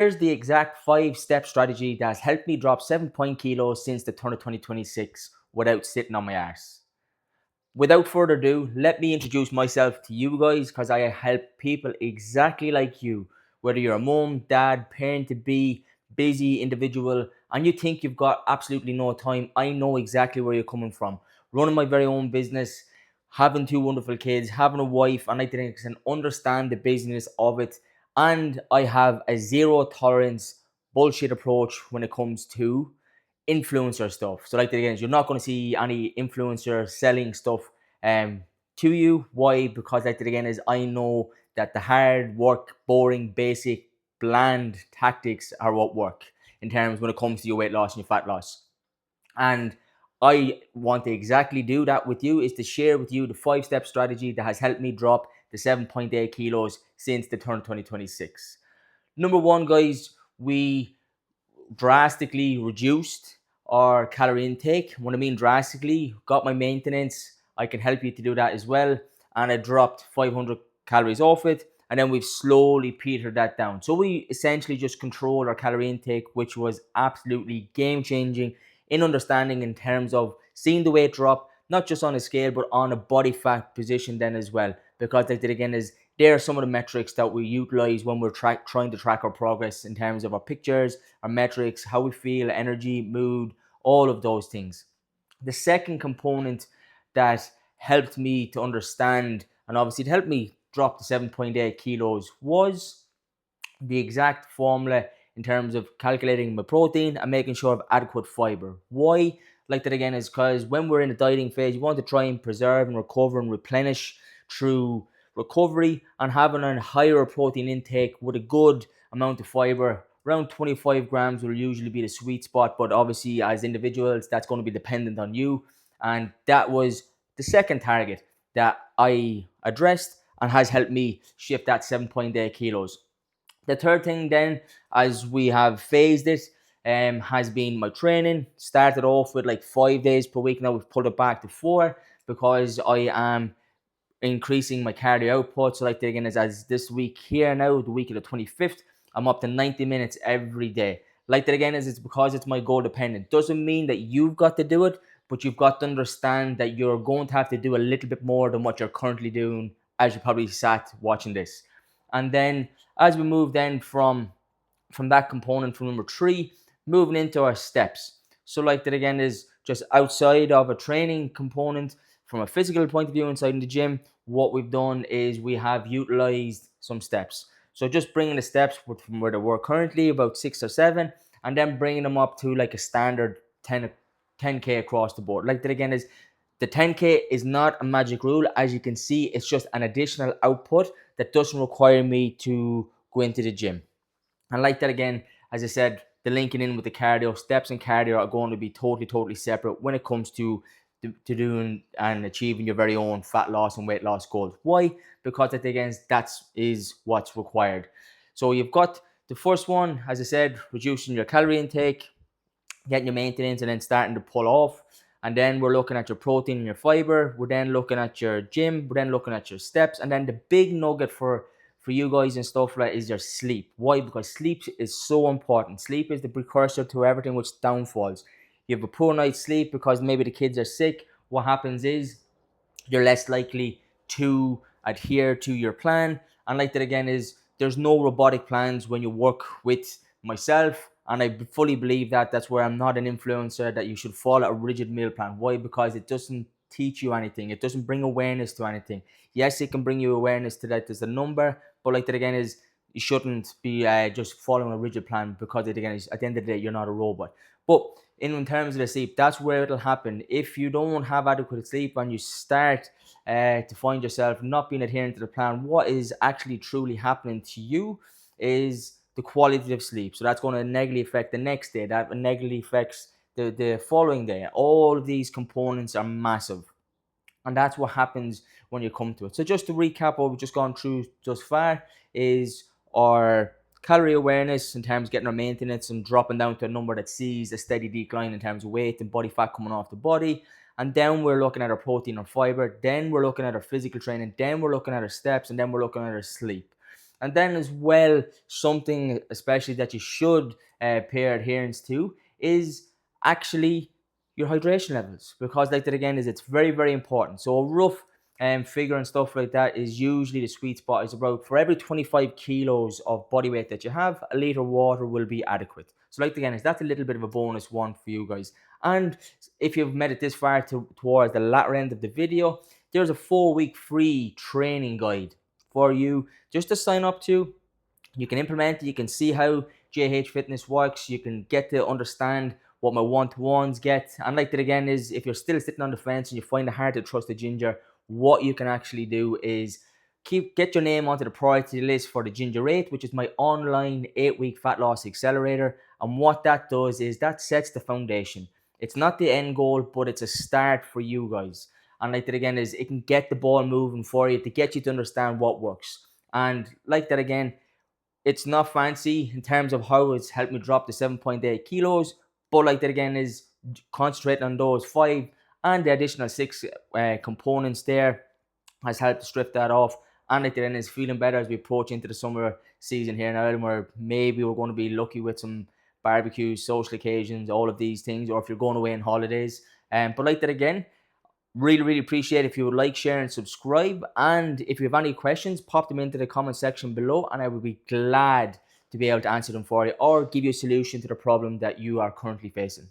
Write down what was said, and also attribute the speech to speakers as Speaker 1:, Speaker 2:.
Speaker 1: Here's the exact 5 step strategy that has helped me drop 7 kilos since the turn of 2026 without sitting on my arse. Without further ado, let me introduce myself to you guys because I help people exactly like you. Whether you're a mom, dad, parent to be, busy individual, and you think you've got absolutely no time, I know exactly where you're coming from. Running my very own business, having 2 wonderful kids, having a wife, and I think I can understand the business of it. And I have a zero tolerance bullshit approach when it comes to influencer stuff. So like again, you're not going to see any influencer selling stuff um to you. Why? Because like again is I know that the hard work, boring, basic, bland tactics are what work in terms when it comes to your weight loss and your fat loss. And I want to exactly do that with you is to share with you the 5 step strategy that has helped me drop the 7.8 kilos since the turn of 2026. Number one, guys, we drastically reduced our calorie intake. When I mean drastically, got my maintenance. I can help you to do that as well. And I dropped 500 calories off it. And then we've slowly petered that down. So we essentially just controlled our calorie intake, which was absolutely game changing in understanding in terms of seeing the weight drop, not just on a scale, but on a body fat position then as well. Because like that again is there are some of the metrics that we utilize when we're trying to track our progress in terms of our pictures, our metrics, how we feel, energy, mood, all of those things. The second component that helped me to understand and obviously it helped me drop the 7.8 kilos was the exact formula in terms of calculating my protein and making sure I have adequate fiber. Why? Like that again is because when we're in a dieting phase, you want to try and preserve and recover and replenish through recovery and having a higher protein intake with a good amount of fiber. Around 25 grams will usually be the sweet spot, but obviously, as individuals, that's going to be dependent on you. And that was the second target that I addressed and has helped me shift that 7.8 kilos. The third thing then, as we have phased it, has been my training. Started off with like 5 days per week. Now we've pulled it back to 4 because I am increasing my cardio output. So like again, as this week here now, the week of the 25th, I'm up to 90 minutes every day. Like that again is it's because it's my goal dependent. Doesn't mean that you've got to do it, but you've got to understand that you're going to have to do a little bit more than what you're currently doing as you probably sat watching this. And then as we move then from that component from number 3, moving into our steps. So like that again is just outside of a training component from a physical point of view inside in the gym, what we've done is we have utilized some steps. So just bringing the steps from where they were currently, about 6 or 7, and then bringing them up to like a standard 10K across the board. Like that again is the 10K is not a magic rule. As you can see, it's just an additional output that doesn't require me to go into the gym. And like that again, as I said, the linking in with the cardio, steps and cardio are going to be totally separate when it comes to doing and achieving your very own fat loss and weight loss goals. Why? Because that again, that is what's required. So you've got the first one, as I said, reducing your calorie intake, getting your maintenance, and then starting to pull off. And then we're looking at your protein and your fiber. We're then looking at your gym. We're then looking at your steps. And then the big nugget for you guys and stuff like is your sleep. Why? Because sleep is so important. Sleep is the precursor to everything which downfalls. You have a poor night's sleep because maybe the kids are sick. What happens is you're less likely to adhere to your plan. And like that again is there's no robotic plans when you work with myself. And I fully believe that that's where I'm not an influencer that you should follow a rigid meal plan. Why? Because it doesn't teach you anything. It doesn't bring awareness to anything. Yes, it can bring you awareness to that there's a number, but like that again is you shouldn't be just following a rigid plan because it again is at the end of the day you're not a robot. But in terms of the sleep, that's where it'll happen. If you don't have adequate sleep and you start to find yourself not being adherent to the plan, what is actually truly happening to you is the quality of sleep. So that's going to negatively affect the next day. That negatively affects the following day. All of these components are massive. And that's what happens when you come to it. So just to recap what we've just gone through thus far is our calorie awareness in terms of getting our maintenance and dropping down to a number that sees a steady decline in terms of weight and body fat coming off the body. And then we're looking at our protein or fiber. Then we're looking at our physical training. Then we're looking at our steps. And then we're looking at our sleep. And then as well, something especially that you should pay adherence to is actually your hydration levels, because like that again is it's very very important. So a rough figure and stuff like that is usually the sweet spot is about for every 25 kilos of body weight that you have, a liter of water will be adequate. So like again is that's a little bit of a bonus one for you guys. And if you've made it this far towards the latter end of the video, there's a 4-week free training guide for you just to sign up to. You can implement it, you can see how JH Fitness works, you can get to understand what my one-to-ones get. And like that again is if you're still sitting on the fence and you find it hard to trust the ginger, what you can actually do is get your name onto the priority list for the Ginger 8, which is my online 8-week fat loss accelerator. And what that does is that sets the foundation. It's not the end goal, but it's a start for you guys. And like that again is it can get the ball moving for you to get you to understand what works. And like that again, it's not fancy in terms of how it's helped me drop the 7.8 kilos, but like that again is concentrating on those 5 and the additional 6 components there has helped to strip that off. And like that again is feeling better as we approach into the summer season here now, where maybe we're going to be lucky with some barbecues, social occasions, all of these things, or if you're going away on holidays. But like that again, really, really appreciate if you would like, share, and subscribe. And if you have any questions, pop them into the comment section below, and I will be glad to be able to answer them for you or give you a solution to the problem that you are currently facing.